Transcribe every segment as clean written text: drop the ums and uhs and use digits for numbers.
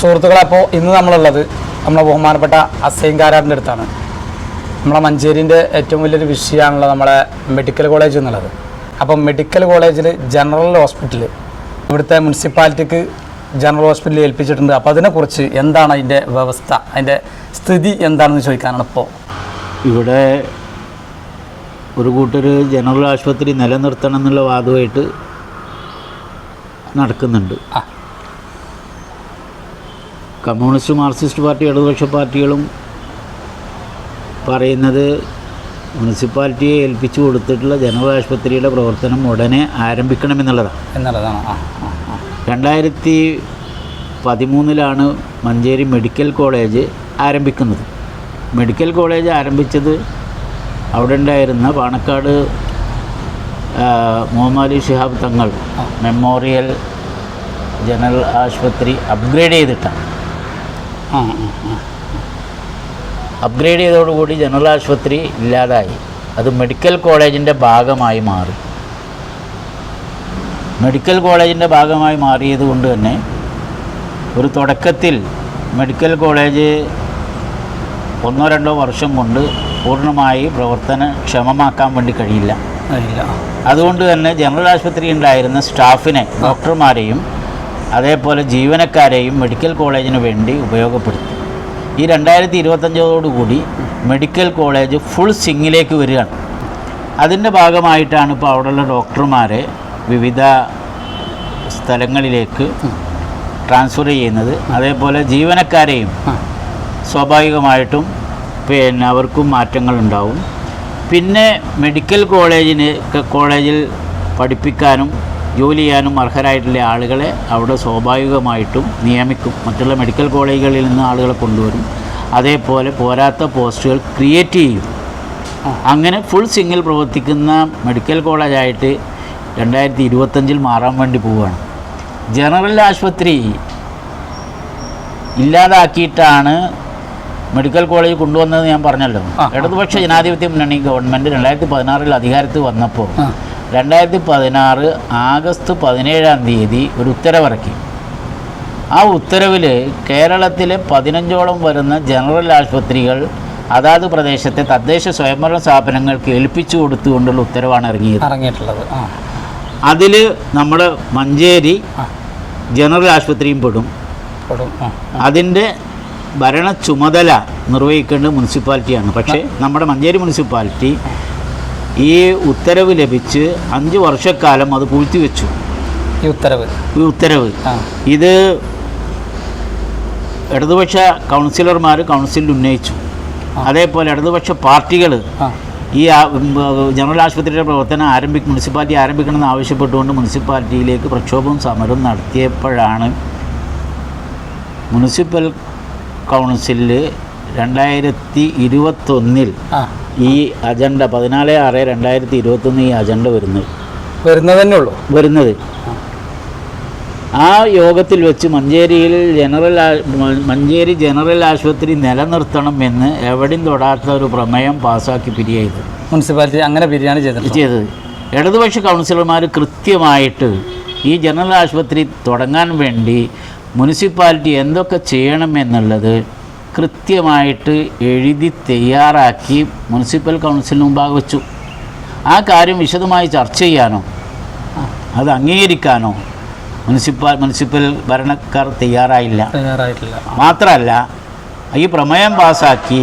സുഹൃത്തുക്കളെ, അപ്പോൾ ഇന്ന് നമ്മളുള്ളത് നമ്മളെ ബഹുമാനപ്പെട്ട അസൈൻകാരാറിൻ്റെ അടുത്താണ്. നമ്മളെ മഞ്ചേരിൻ്റെ ഏറ്റവും വലിയൊരു വിഷയമാണല്ലോ നമ്മളെ മെഡിക്കൽ കോളേജ് എന്നുള്ളത്. അപ്പം മെഡിക്കൽ കോളേജിൽ ജനറൽ ഹോസ്പിറ്റൽ ഇവിടുത്തെ മുനിസിപ്പാലിറ്റിക്ക് ജനറൽ ഹോസ്പിറ്റലിൽ ഏൽപ്പിച്ചിട്ടുണ്ട്. അപ്പോൾ അതിനെക്കുറിച്ച് എന്താണ് അതിൻ്റെ വ്യവസ്ഥ, അതിൻ്റെ സ്ഥിതി എന്താണെന്ന് ചോദിക്കാനാണ്. ഇപ്പോൾ ഇവിടെ ഒരു കൂട്ടർ ജനറൽ ആശുപത്രി നിലനിർത്തണം എന്നുള്ള വാദമായിട്ട് നടക്കുന്നുണ്ട്. കമ്മ്യൂണിസ്റ്റ് മാർക്സിസ്റ്റ് പാർട്ടി ഇടതുപക്ഷ പാർട്ടികളും പറയുന്നത് മുനിസിപ്പാലിറ്റിയെ ഏൽപ്പിച്ചു കൊടുത്തിട്ടുള്ള ജനറൽ ആശുപത്രിയുടെ പ്രവർത്തനം ഉടനെ ആരംഭിക്കണമെന്നുള്ളതാണ്. 2013 മഞ്ചേരി മെഡിക്കൽ കോളേജ് ആരംഭിക്കുന്നത്. മെഡിക്കൽ കോളേജ് ആരംഭിച്ചത് അവിടെ ഉണ്ടായിരുന്ന പാണക്കാട് മുഹമ്മദ് ശിഹാബ് തങ്ങൾ മെമ്മോറിയൽ ജനറൽ ആശുപത്രി അപ്ഗ്രേഡ് ചെയ്തിട്ടാണ്. അപ്ഗ്രേഡ് ചെയ്തതോടുകൂടി ജനറൽ ആശുപത്രി ഇല്ലാതായി. അത് മെഡിക്കൽ കോളേജിൻ്റെ ഭാഗമായി മാറി. മെഡിക്കൽ കോളേജിൻ്റെ ഭാഗമായി മാറിയത് കൊണ്ട് തന്നെ ഒരു തുടക്കത്തിൽ മെഡിക്കൽ കോളേജ് 1-2 വർഷം കൊണ്ട് പൂർണ്ണമായി പ്രവർത്തനക്ഷമമാക്കാൻ വേണ്ടി കഴിയില്ല. അതുകൊണ്ട് തന്നെ ജനറൽ ആശുപത്രി ഉണ്ടായിരുന്ന സ്റ്റാഫിനെ, ഡോക്ടർമാരെയും അതേപോലെ ജീവനക്കാരെയും മെഡിക്കൽ കോളേജിന് വേണ്ടി ഉപയോഗപ്പെടുത്തി. ഈ 2025 മെഡിക്കൽ കോളേജ് ഫുൾ സ്വിങ്ങിലേക്ക് വരികയാണ്. അതിൻ്റെ ഭാഗമായിട്ടാണ് ഇപ്പോൾ അവിടെയുള്ള ഡോക്ടർമാരെ വിവിധ സ്ഥലങ്ങളിലേക്ക് ട്രാൻസ്ഫർ ചെയ്യുന്നത്. അതേപോലെ ജീവനക്കാരെയും സ്വാഭാവികമായിട്ടും അവർക്കും മാറ്റങ്ങളുണ്ടാവും. പിന്നെ മെഡിക്കൽ കോളേജിൽ പഠിപ്പിക്കാനും ജോലി ചെയ്യാനും അർഹരായിട്ടുള്ള ആളുകളെ അവിടെ സ്വാഭാവികമായിട്ടും നിയമിക്കും. മറ്റുള്ള മെഡിക്കൽ കോളേജുകളിൽ നിന്ന് ആളുകളെ കൊണ്ടുവരും. അതേപോലെ പോരാത്ത പോസ്റ്റുകൾ ക്രിയേറ്റ് ചെയ്യും. അങ്ങനെ ഫുൾ സ്വിങ്ങിൽ പ്രവർത്തിക്കുന്ന മെഡിക്കൽ കോളേജായിട്ട് 2025 മാറാൻ വേണ്ടി പോവുകയാണ്. ജനറൽ ആശുപത്രി ഇല്ലാതാക്കിയിട്ടാണ് മെഡിക്കൽ കോളേജ് കൊണ്ടുവന്നത് ഞാൻ പറഞ്ഞല്ലോ. ഇടതുപക്ഷ ജനാധിപത്യ മുന്നണി ഗവൺമെൻറ് 2016 അധികാരത്തിൽ വന്നപ്പോൾ 2016 ആഗസ്റ്റ് 17 ഒരു ഉത്തരവിറക്കി. ആ ഉത്തരവിൽ കേരളത്തിലെ 15ഓളം വരുന്ന ജനറൽ ആശുപത്രികൾ അതാത് പ്രദേശത്തെ തദ്ദേശ സ്വയംഭരണ സ്ഥാപനങ്ങൾക്ക് ഏൽപ്പിച്ചു കൊടുത്തുകൊണ്ടുള്ള ഉത്തരവാണ് ഇറങ്ങിയിട്ടുള്ളത്. അതിൽ നമ്മുടെ മഞ്ചേരി ജനറൽ ആശുപത്രിയും പെടും. അതിൻ്റെ ഭരണ ചുമതല നിർവഹിക്കേണ്ടത് മുനിസിപ്പാലിറ്റിയാണ്. പക്ഷേ നമ്മുടെ മഞ്ചേരി മുനിസിപ്പാലിറ്റി ഈ ഉത്തരവ് ലഭിച്ച് 5 വർഷക്കാലം അത് പൂഴ്ത്തിവെച്ചു. ഈ ഉത്തരവ് ഇത് ഇടതുപക്ഷ കൗൺസിലർമാർ കൗൺസിലിൽ ഉന്നയിച്ചു. അതേപോലെ ഇടതുപക്ഷ പാർട്ടികൾ ഈ ജനറൽ ആശുപത്രിയുടെ പ്രവർത്തനം മുനിസിപ്പാലിറ്റി ആരംഭിക്കണമെന്ന് ആവശ്യപ്പെട്ടുകൊണ്ട് മുനിസിപ്പാലിറ്റിയിലേക്ക് പ്രക്ഷോഭവും സമരവും നടത്തിയപ്പോഴാണ് മുനിസിപ്പൽ കൗൺസിലിൽ 2021 ഈ അജണ്ട 14/6/2021 ഈ അജണ്ട വരുന്നത്. ആ യോഗത്തിൽ വെച്ച് മഞ്ചേരി ജനറൽ ആശുപത്രി നിലനിർത്തണം എന്ന് എവിടെയും തൊടാത്ത ഒരു പ്രമേയം പാസ്സാക്കി പിരിയത് മുനിസിപ്പാലിറ്റി അങ്ങനെ പിരിയാണ് ചെയ്തത്. ഇടതുപക്ഷ കൗൺസിലർമാർ കൃത്യമായിട്ട് ഈ ജനറൽ ആശുപത്രി തുടങ്ങാൻ വേണ്ടി മുനിസിപ്പാലിറ്റി എന്തൊക്കെ ചെയ്യണമെന്നുള്ളത് കൃത്യമായിട്ട് എഴുതി തയ്യാറാക്കി മുനിസിപ്പൽ കൗൺസിലിന് മുമ്പാകെ വെച്ചു. ആ കാര്യം വിശദമായി ചർച്ച ചെയ്യാനോ അത് അംഗീകരിക്കാനോ മുനിസിപ്പൽ ഭരണക്കാർ തയ്യാറായിട്ടില്ല. മാത്രമല്ല ഈ പ്രമേയം പാസ്സാക്കി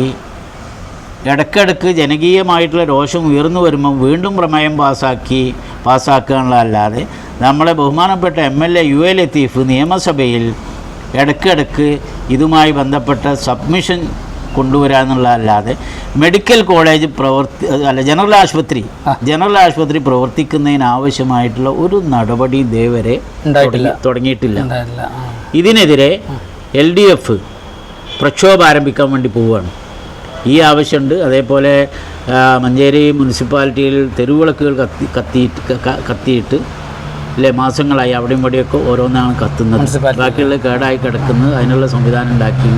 ഇടയ്ക്കിടയ്ക്ക് ജനകീയമായിട്ടുള്ള രോഷം ഉയർന്നു വരുമ്പം വീണ്ടും പ്രമേയം പാസ്സാക്കാനുള്ളതല്ലാതെ നമ്മളെ ബഹുമാനപ്പെട്ട MLA UA ലത്തീഫ് നിയമസഭയിൽ ഇടയ്ക്കിടയ്ക്ക് ഇതുമായി ബന്ധപ്പെട്ട സബ്മിഷൻ കൊണ്ടുവരാമെന്നുള്ളതല്ലാതെ മെഡിക്കൽ കോളേജ് ജനറൽ ആശുപത്രി പ്രവർത്തിക്കുന്നതിനാവശ്യമായിട്ടുള്ള ഒരു നടപടി ഇതേവരെ തുടങ്ങിയിട്ടില്ല. ഇതിനെതിരെ LDF പ്രക്ഷോഭം ആരംഭിക്കാൻ വേണ്ടി പോവുകയാണ്. ഈ ആവശ്യമുണ്ട്. അതേപോലെ മഞ്ചേരി മുനിസിപ്പാലിറ്റിയിൽ തെരുവിളക്കുകൾ കത്തിയിട്ട് മാസങ്ങളായി അവിടെയും ഇവിടെയൊക്കെ ഓരോന്നാണ് കത്തുന്നത്. ബാക്കിയുള്ള കേടായി കിടക്കുന്നത്. അതിനുള്ള സംവിധാനം ഉണ്ടാക്കി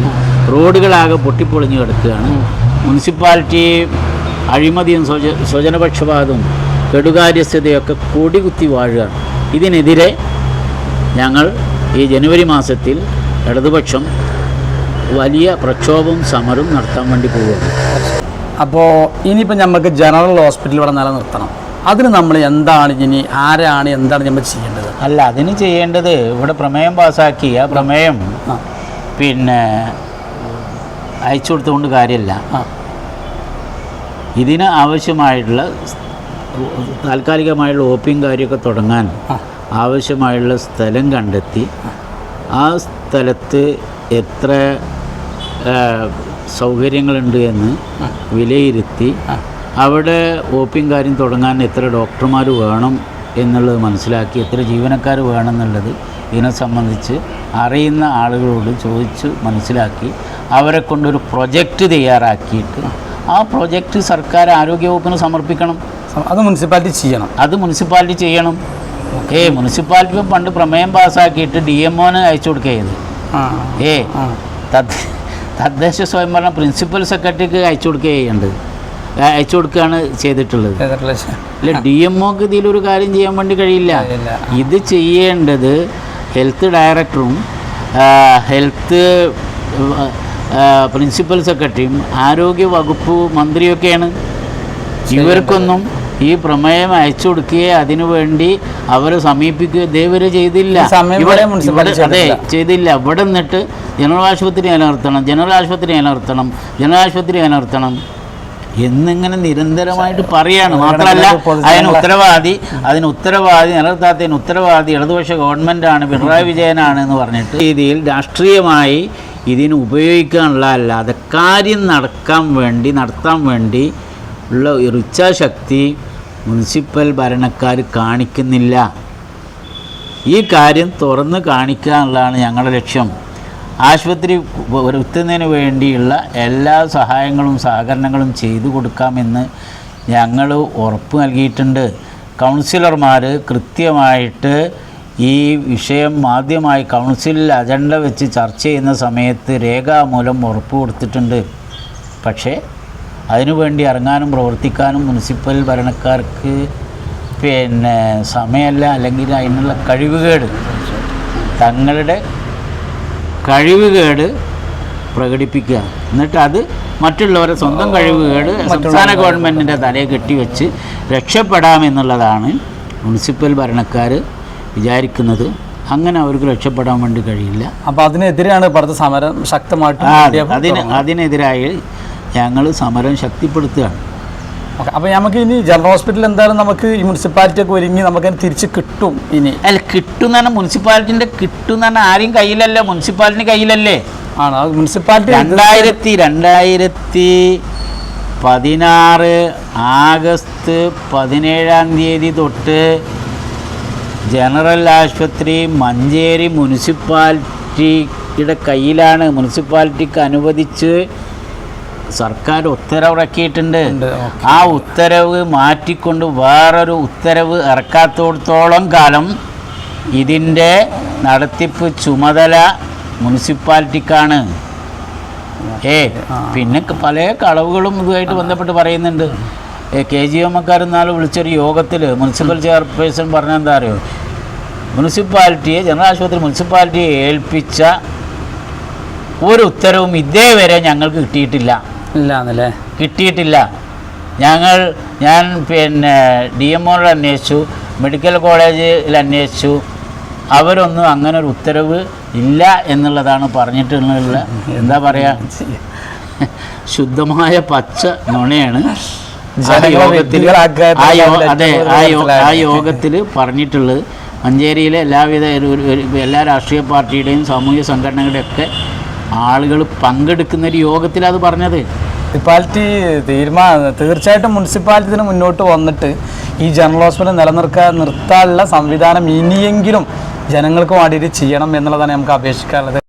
റോഡുകളാകെ പൊട്ടിപ്പൊളിഞ്ഞ് കിടക്കുകയാണ്. മുനിസിപ്പാലിറ്റി അഴിമതിയും സ്വജനപക്ഷപാതവും കെടുകാര്യസ്ഥതയൊക്കെ കൊടികുത്തി വാഴുകയാണ്. ഇതിനെതിരെ ഞങ്ങൾ ഈ ജനുവരി മാസത്തിൽ ഇടതുപക്ഷം വലിയ പ്രക്ഷോഭവും സമരവും നടത്താൻ വേണ്ടി പോവുകയാണ്. അപ്പോൾ ഇനിയിപ്പോൾ നമുക്ക് ജനറൽ ഹോസ്പിറ്റൽ ഇവിടെ നിലനിർത്തണം. അതിന് നമ്മൾ എന്താണ് ഇനി ആരാണ് എന്താണ് നമ്മൾ ചെയ്യേണ്ടത്? അല്ല, അതിന് ചെയ്യേണ്ടത് ഇവിടെ പ്രമേയം പാസ്സാക്കി ആ പ്രമേയം പിന്നെ അയച്ചു കൊടുത്തുകൊണ്ട് കാര്യമില്ല. ഇതിന് ആവശ്യമായിട്ടുള്ള താൽക്കാലികമായുള്ള ഓപ്പിയും കാര്യമൊക്കെ തുടങ്ങാൻ ആവശ്യമായുള്ള സ്ഥലം കണ്ടെത്തി ആ സ്ഥലത്ത് എത്ര സൗകര്യങ്ങളുണ്ട് എന്ന് വിലയിരുത്തി അവിടെ ഓപ്പിയും കാര്യം തുടങ്ങാൻ എത്ര ഡോക്ടർമാർ വേണം എന്നുള്ളത് മനസ്സിലാക്കി എത്ര ജീവനക്കാർ വേണമെന്നുള്ളത് ഇതിനെ സംബന്ധിച്ച് അറിയുന്ന ആളുകളോട് ചോദിച്ച് മനസ്സിലാക്കി അവരെ കൊണ്ടൊരു പ്രൊജക്റ്റ് തയ്യാറാക്കിയിട്ട് ആ പ്രൊജക്റ്റ് സർക്കാർ ആരോഗ്യവകുപ്പിന് സമർപ്പിക്കണം. അത് മുനിസിപ്പാലിറ്റി ചെയ്യണം. മുനിസിപ്പാലിറ്റി പണ്ട് പ്രമേയം പാസ്സാക്കിയിട്ട് DMOന് അയച്ചു കൊടുക്കുകയത്. തദ്ദേശ സ്വയംഭരണ പ്രിൻസിപ്പൽ സെക്രട്ടറിക്ക് അയച്ചു കൊടുക്കുകയാണ് ചെയ്തിട്ടുള്ളത്. അല്ല, DMOക്ക് ഇതിലൊരു കാര്യം ചെയ്യാൻ വേണ്ടി കഴിയില്ല. ഇത് ചെയ്യേണ്ടത് ഹെൽത്ത് ഡയറക്ടറും ഹെൽത്ത് പ്രിൻസിപ്പൽ സെക്രട്ടറിയും ആരോഗ്യ വകുപ്പ് മന്ത്രിയൊക്കെയാണ്. ഇവർക്കൊന്നും ഈ പ്രമേയം അയച്ചു കൊടുക്കുകയോ അതിനുവേണ്ടി അവരെ സമീപിക്കുകയോ ഇതേവരെ ചെയ്തില്ല. അതെ, ചെയ്തില്ല. ഇവിടെ നിന്നിട്ട് ജനറൽ ആശുപത്രി നിലനിർത്തണം എന്നിങ്ങനെ നിരന്തരമായിട്ട് പറയാണ്. മാത്രമല്ല അതിന് ഉത്തരവാദി നിലനിർത്താത്തതിന് ഉത്തരവാദി ഇടതുപക്ഷ ഗവൺമെൻറ്റാണ്, പിണറായി വിജയനാണ് എന്ന് പറഞ്ഞിട്ട് രീതിയിൽ രാഷ്ട്രീയമായി ഇതിന് ഉപയോഗിക്കാനുള്ള അല്ലാതെ കാര്യം നടത്താൻ വേണ്ടി ഉള്ള ഒരു ഇച്ഛാശക്തി മുനിസിപ്പൽ ഭരണക്കാർ കാണിക്കുന്നില്ല. ഈ കാര്യം തുറന്ന് കാണിക്കാനുള്ളതാണ് ഞങ്ങളുടെ ലക്ഷ്യം. ആശുപത്രി വരുത്തുന്നതിന് വേണ്ടിയുള്ള എല്ലാ സഹായങ്ങളും സഹകരണങ്ങളും ചെയ്തു കൊടുക്കാമെന്ന് ഞങ്ങൾ ഉറപ്പ് നൽകിയിട്ടുണ്ട്. കൗൺസിലർമാർ കൃത്യമായിട്ട് ഈ വിഷയം ആദ്യമായി കൗൺസിലിൽ അജണ്ട വെച്ച് ചർച്ച ചെയ്യുന്ന സമയത്ത് രേഖാമൂലം ഉറപ്പ് കൊടുത്തിട്ടുണ്ട്. പക്ഷേ അതിനുവേണ്ടി ഇറങ്ങാനും പ്രവർത്തിക്കാനും മുനിസിപ്പൽ ഭരണക്കാർക്ക് സമയമല്ല, അല്ലെങ്കിൽ അതിനുള്ള തങ്ങളുടെ കഴിവുകേട് പ്രകടിപ്പിക്കുക. എന്നിട്ട് അത് മറ്റുള്ളവരെ സ്വന്തം കഴിവുകേട് സംസ്ഥാന ഗവൺമെൻറ്റിൻ്റെ തലയെ കെട്ടിവെച്ച് രക്ഷപ്പെടാമെന്നുള്ളതാണ് മുനിസിപ്പൽ ഭരണക്കാർ വിചാരിക്കുന്നത്. അങ്ങനെ അവർക്ക് രക്ഷപ്പെടാൻ വേണ്ടി കഴിയില്ല. അപ്പോൾ അതിനെതിരെയാണ് ഇപ്പോഴത്തെ സമരം ശക്തമായിട്ട്. അതിനെതിരായി ഞങ്ങൾ സമരം ശക്തിപ്പെടുത്തുകയാണ്. അപ്പോൾ നമുക്ക് ഇനി ജനറൽ ഹോസ്പിറ്റൽ എന്തായാലും നമുക്ക് ഈ മുനിസിപ്പാലിറ്റിയൊക്കെ ഒരുങ്ങി നമുക്കതിന് തിരിച്ച് കിട്ടും. ഇനി അല്ല, കിട്ടും എന്ന് പറഞ്ഞാൽ മുനിസിപ്പാലിറ്റിൻ്റെ കിട്ടും എന്ന് പറഞ്ഞാൽ ആരെയും കയ്യിലല്ലേ, മുനിസിപ്പാലിറ്റിൻ്റെ കയ്യിലല്ലേ ആണ്. അത് മുനിസിപ്പാലിറ്റി 2016 ആഗസ്റ്റ് 17 തൊട്ട് ജനറൽ ആശുപത്രി മഞ്ചേരി മുനിസിപ്പാലിറ്റിയുടെ കയ്യിലാണ്. മുനിസിപ്പാലിറ്റിക്ക് അനുവദിച്ച് സർക്കാർ ഉത്തരവിറക്കിയിട്ടുണ്ട്. ആ ഉത്തരവ് മാറ്റിക്കൊണ്ട് വേറൊരു ഉത്തരവ് ഇറക്കാത്തോടത്തോളം കാലം ഇതിൻ്റെ നടത്തിപ്പ് ചുമതല മുനിസിപ്പാലിറ്റിക്കാണ്. പിന്നെ പല കളവുകളും ഇതുമായിട്ട് ബന്ധപ്പെട്ട് പറയുന്നുണ്ട്. KGMക്കാർ ഇന്നാലും വിളിച്ചൊരു യോഗത്തിൽ മുനിസിപ്പൽ ചെയർപേഴ്സൺ പറഞ്ഞെന്താ അറിയോ, ജനറൽ ആശുപത്രി മുനിസിപ്പാലിറ്റിയെ ഏൽപ്പിച്ച ഒരു ഉത്തരവും ഇതേവരെ ഞങ്ങൾക്ക് കിട്ടിയിട്ടില്ല. ഞാൻ DMOയോട് അന്വേഷിച്ചു, മെഡിക്കൽ കോളേജിൽ അന്വേഷിച്ചു. അവരൊന്നും അങ്ങനെ ഒരു ഉത്തരവ് ഇല്ല എന്നുള്ളതാണ് പറഞ്ഞിട്ടുള്ള. എന്താ പറയുക, ശുദ്ധമായ പച്ച നുണയാണ് ആ യോഗത്തിൽ പറഞ്ഞിട്ടുള്ളത്. മഞ്ചേരിയിലെ എല്ലാ രാഷ്ട്രീയ പാർട്ടിയുടെയും സാമൂഹിക സംഘടനകളുടെയൊക്കെ ആളുകൾ പങ്കെടുക്കുന്ന ഒരു യോഗത്തിൽ അത് പറഞ്ഞത്. മുനിസിപ്പാലിറ്റി തീർച്ചയായിട്ടും മുനിസിപ്പാലിറ്റി ഇതിന് മുന്നോട്ട് വന്നിട്ട് ഈ ജനറൽ ഹോസ്പിറ്റൽ നിർത്താനുള്ള സംവിധാനം ഇനിയെങ്കിലും ജനങ്ങൾക്ക് വേണ്ടിയിട്ട് ചെയ്യണം എന്നുള്ളതാണ് നമുക്ക് അപേക്ഷിക്കാനുള്ളത്.